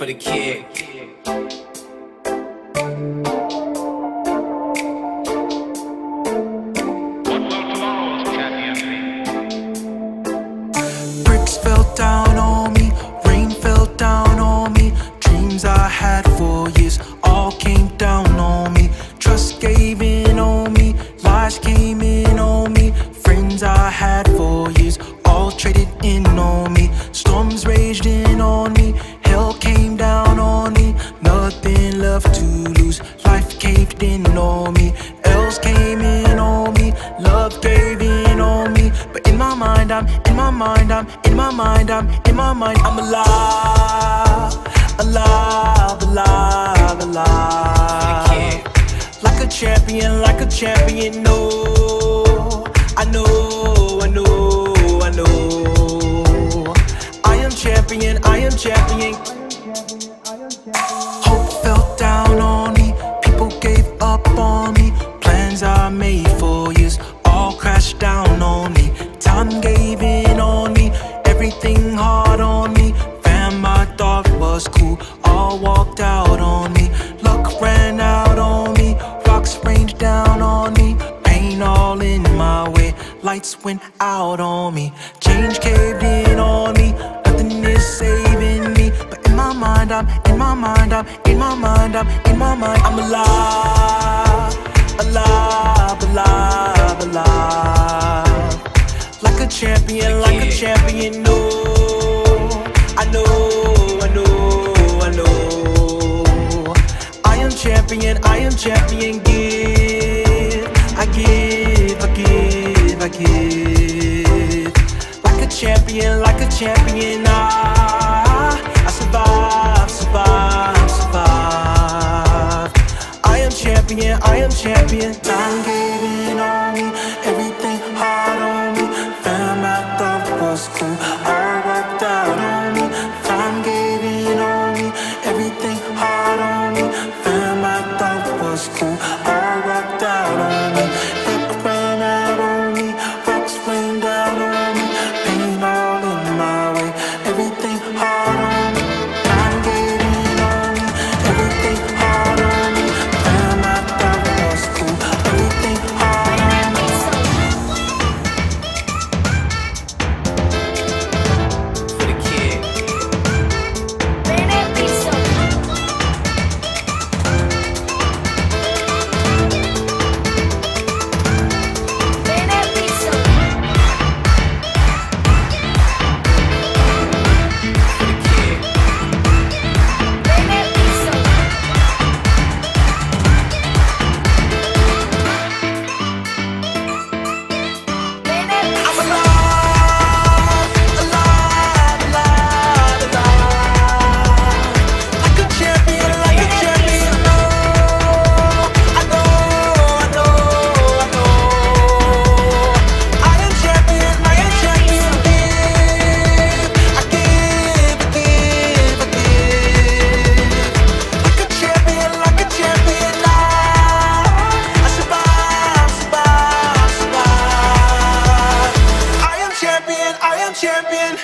for the kid. Bricks fell down on me, rain fell down on me. Dreams I had for years all came down on me. Trust gave in on me, lies came in on me. Friends I had for years all traded in on me. Storms raged in on me, hell came down on me. Nothing left to lose, life caved in on me. L's came in on me, love gave in on me. But in my mind, I'm alive, alive, alive, alive. Like a champion, no. I know, I know, I know. I am champion. Hope fell down on me, people gave up on me. Plans I made for years all crashed down on me. Time gave in on me, everything hard on me. Fam I thought was cool, all walked out on me. Luck ran out on me, rocks rained down on me. Pain all in my way, lights went out on me. Change caved in on me, nothing is saving me. But in my mind, I'm alive, alive, alive, alive. Like a champion, no. I know, I know, I know. I am champion, give. I give, I give, I give. Like a champion, I survive, survive, survive. I am champion. Time gave in on me, everything hard on me. Fam I thought was cool,